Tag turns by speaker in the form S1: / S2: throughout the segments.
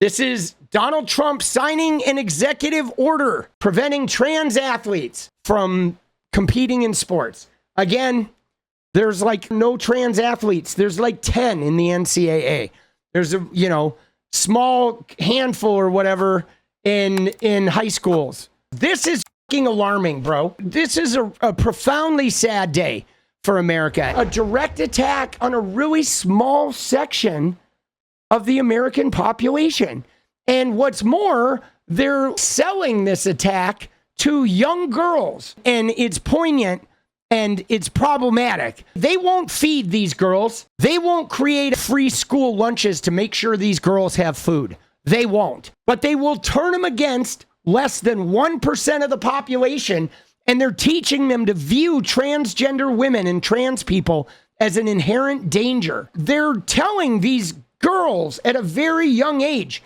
S1: This is Donald Trump signing an executive order preventing trans athletes from competing in sports. Again, there's like no trans athletes. There's like 10 in the NCAA. There's a, small handful or whatever in high schools. This is fucking alarming, bro. This is a profoundly sad day for America. A direct attack on a really small section of the American population. And what's more, they're selling this attack to young girls. And it's poignant and it's problematic. They won't feed these girls. They won't create free school lunches to make sure these girls have food. They won't. But they will turn them against less than 1% of the population. And they're teaching them to view transgender women and trans people as an inherent danger. They're telling these girls at a very young age,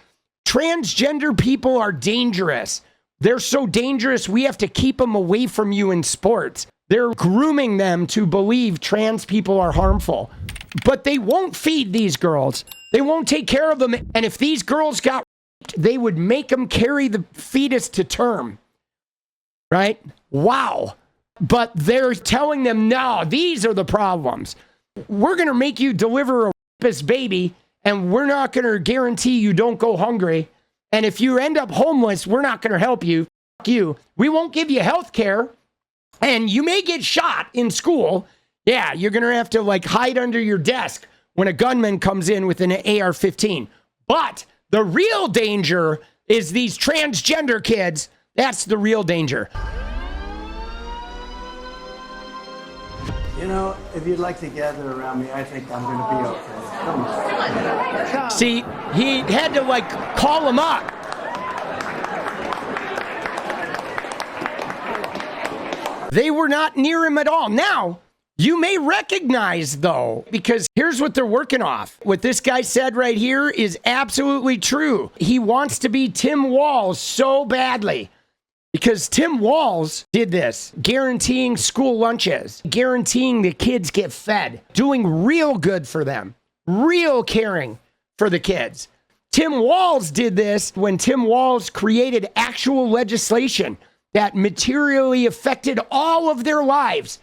S1: transgender people are dangerous. They're so dangerous, we have to keep them away from you in sports. They're grooming them to believe trans people are harmful. But they won't feed these girls. They won't take care of them. And if these girls got raped, they would make them carry the fetus to term. Right? Wow. But they're telling them, no, these are the problems. We're going to make you deliver a rapist baby, and we're not going to guarantee you don't go hungry. And if you end up homeless, we're not going to help you. Fuck you. We won't give you health care. And you may get shot in school. Yeah, you're going to have to hide under your desk when a gunman comes in with an AR-15. But the real danger is these transgender kids. That's the real danger.
S2: If you'd like to gather around me, I think I'm going to be okay. Come on.
S1: See, he had to call him up. They were not near him at all. Now, you may recognize, though, because here's what they're working off. What this guy said right here is absolutely true. He wants to be Tim Walz so badly. Because Tim Walz did this, guaranteeing school lunches, guaranteeing the kids get fed, doing real good for them, real caring for the kids. Tim Walz did this when Tim Walz created actual legislation that materially affected all of their lives.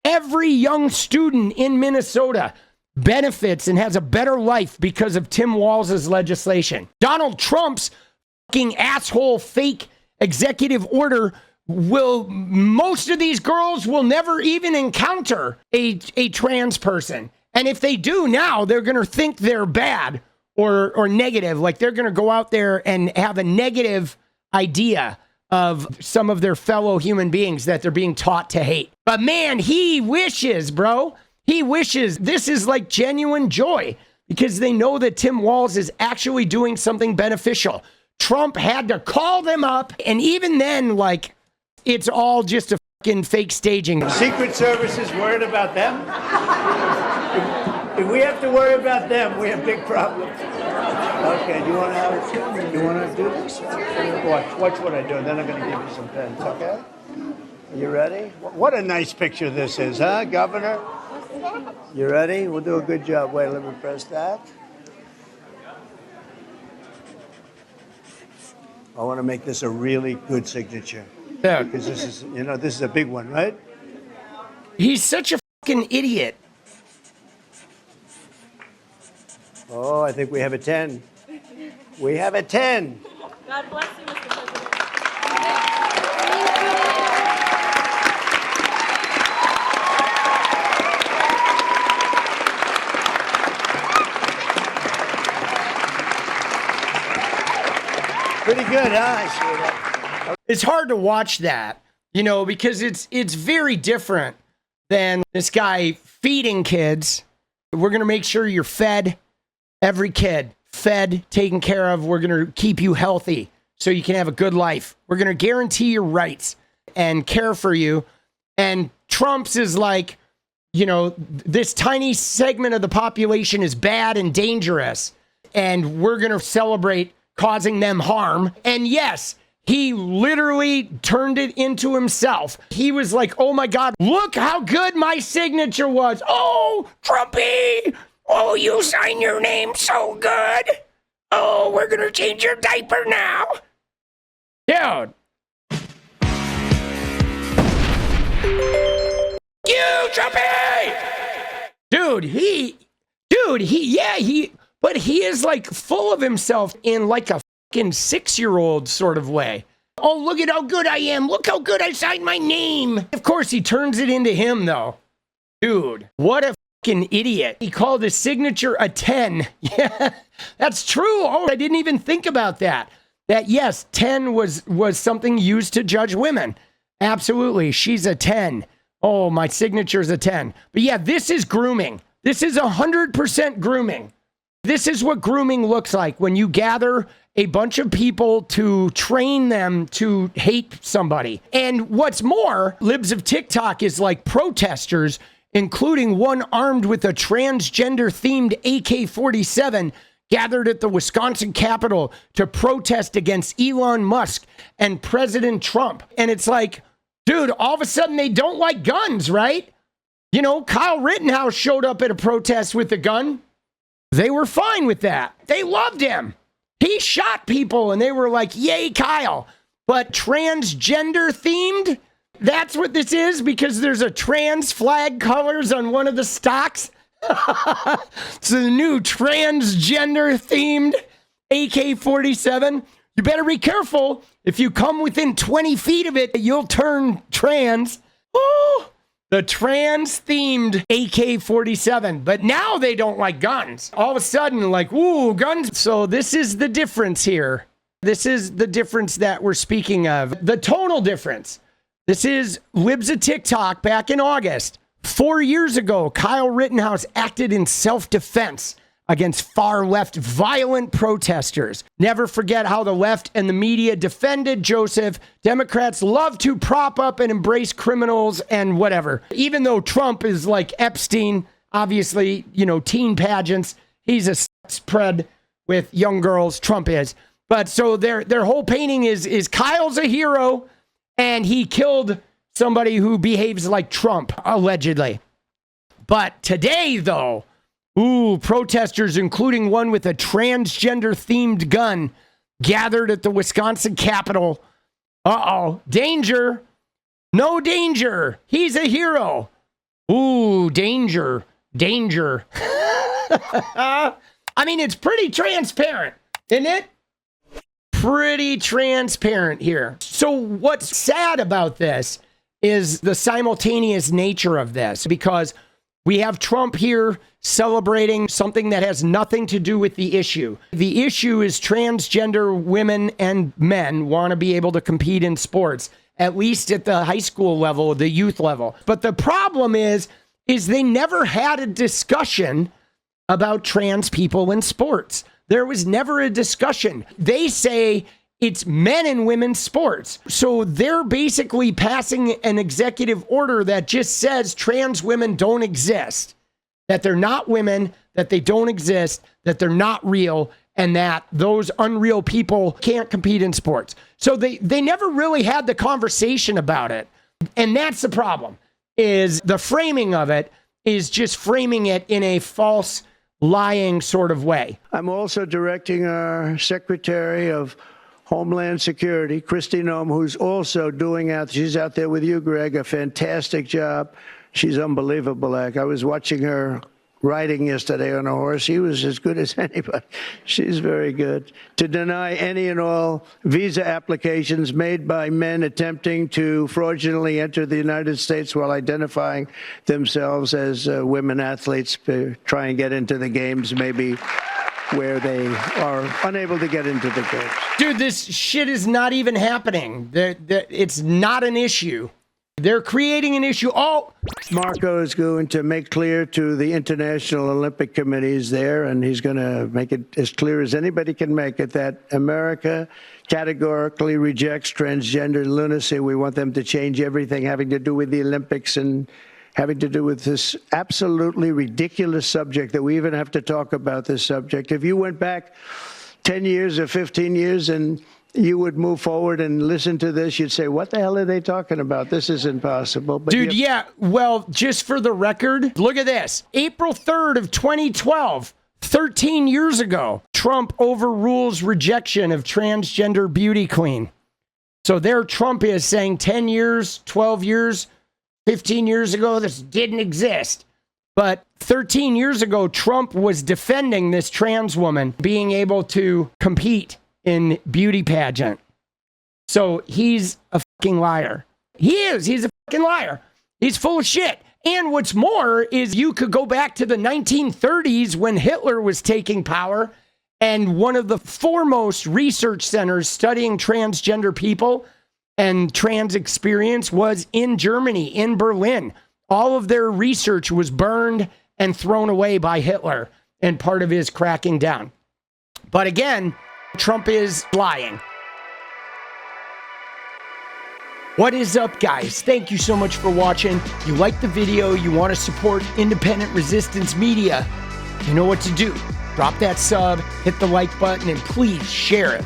S1: Every young student in Minnesota benefits and has a better life because of Tim Walz's legislation. Donald Trump's fucking asshole fake executive order most of these girls will never even encounter a trans person. And if they do now, they're going to think they're bad or negative. They're going to go out there and have a negative idea of some of their fellow human beings that they're being taught to hate. But man, he wishes, bro. He wishes. This is genuine joy because they know that Tim Walz is actually doing something beneficial. Trump had to call them up, and even then, it's all just a fucking fake staging.
S2: Secret Service is worried about them? If we have to worry about them, we have big problems. Okay, do you want to do this? Watch what I do, and then I'm going to give you some pens, okay? Are you ready? What a nice picture this is, huh, Governor? You ready? We'll do a good job. Wait, let me press that. I want to make this a really good signature.
S1: Yeah.
S2: Because this is a big one, right?
S1: He's such a fucking idiot.
S2: Oh, I think we have a 10. We have a 10.
S3: God bless you, Mr. President.
S2: Pretty good, huh? I see that.
S1: It's hard to watch that, because it's very different than this guy feeding kids. We're going to make sure you're fed, every kid, fed, taken care of. We're going to keep you healthy so you can have a good life. We're going to guarantee your rights and care for you. And Trump's is this tiny segment of the population is bad and dangerous, and we're going to celebrate causing them harm. And yes, he literally turned it into himself. He was like, oh my God, look how good my signature was. Oh, Trumpy. Oh, you sign your name so good. Oh, we're going to change your diaper now. Dude. You, Trumpy! But he is like full of himself in like a fucking 6-year-old sort of way. Oh, look at how good I am. Look how good I signed my name. Of course, he turns it into him, though. Dude, what a fucking idiot. He called his signature a 10. Yeah, that's true. Oh, I didn't even think about that. That, yes, 10 was something used to judge women. Absolutely. She's a 10. Oh, my signature's a 10. But yeah, this is grooming. This is 100% grooming. This is what grooming looks like when you gather a bunch of people to train them to hate somebody. And what's more, libs of TikTok is like protesters, including one armed with a transgender-themed AK-47, gathered at the Wisconsin Capitol to protest against Elon Musk and President Trump. And it's like, dude, all of a sudden they don't like guns, right? You know, Kyle Rittenhouse showed up at a protest with a gun. They were fine with that. They loved him. He shot people and they were like, yay, Kyle. But transgender themed, that's what this is because there's a trans flag colors on one of the stocks. It's the new transgender themed AK-47. You better be careful. If you come within 20 feet of it, you'll turn trans. Oh, the trans-themed AK-47. But now they don't like guns. All of a sudden, like, ooh, guns. So this is the difference here. This is the difference that we're speaking of. The tonal difference. This is libs of TikTok back in August. 4 years ago, Kyle Rittenhouse acted in self-defense against far-left violent protesters. Never forget how the left and the media defended Joseph. Democrats love to prop up and embrace criminals and whatever. Even though Trump is like Epstein, obviously, you know, teen pageants. He's a spread with young girls. Trump is. But so their whole painting is Kyle's a hero and he killed somebody who behaves like Trump, allegedly. But today, though, protesters, including one with a transgender-themed gun, gathered at the Wisconsin Capitol. Uh-oh, danger. No danger. He's a hero. Ooh, danger. Danger. I mean, it's pretty transparent, isn't it? Pretty transparent here. So what's sad about this is the simultaneous nature of this, because we have Trump here celebrating something that has nothing to do with the issue. The issue is transgender women and men want to be able to compete in sports, at least at the high school level, the youth level. But the problem is they never had a discussion about trans people in sports. There was never a discussion. They say it's men and women's sports. So they're basically passing an executive order that just says trans women don't exist, that they're not women, that they don't exist, that they're not real, and that those unreal people can't compete in sports. So they never really had the conversation about it. And that's the problem, is the framing of it is just framing it in a false, lying sort of way.
S2: I'm also directing our Secretary of Homeland Security, Kristi Noem, who's also she's out there with you, Greg, a fantastic job. She's unbelievable. I was watching her riding yesterday on a horse. She was as good as anybody. She's very good. To deny any and all visa applications made by men attempting to fraudulently enter the United States while identifying themselves as women athletes, try and get into the games, maybe where they are unable to get into the games.
S1: Dude, this shit is not even happening. It's not an issue. They're creating an issue. Oh,
S2: Marco is going to make clear to the International Olympic Committees there, and he's going to make it as clear as anybody can make it, that America categorically rejects transgender lunacy. We want them to change everything having to do with the Olympics and having to do with this absolutely ridiculous subject that we even have to talk about this subject. If you went back 10 years or 15 years and you would move forward and listen to this, you'd say, what the hell are they talking about? This is impossible. But
S1: dude, yeah. Well, just for the record, look at this. April 3rd of 2012, 13 years ago, Trump overrules rejection of transgender beauty queen. So there Trump is saying 10 years, 12 years, 15 years ago, this didn't exist. But 13 years ago, Trump was defending this trans woman being able to compete in beauty pageant. So he's a fucking liar. He is. He's a fucking liar. He's full of shit. And what's more is you could go back to the 1930s when Hitler was taking power, and one of the foremost research centers studying transgender people and trans experience was in Germany, in Berlin. All of their research was burned and thrown away by Hitler and part of his cracking down. But again, Trump is lying. What is up, guys? Thank you so much for watching. You like the video, you want to support independent resistance media, you know what to do. Drop that sub, hit the like button, and please share it.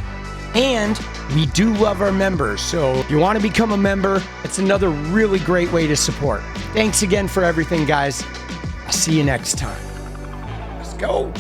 S1: And we do love our members, so if you want to become a member, it's another really great way to support. Thanks again for everything, guys. I'll see you next time. Let's go.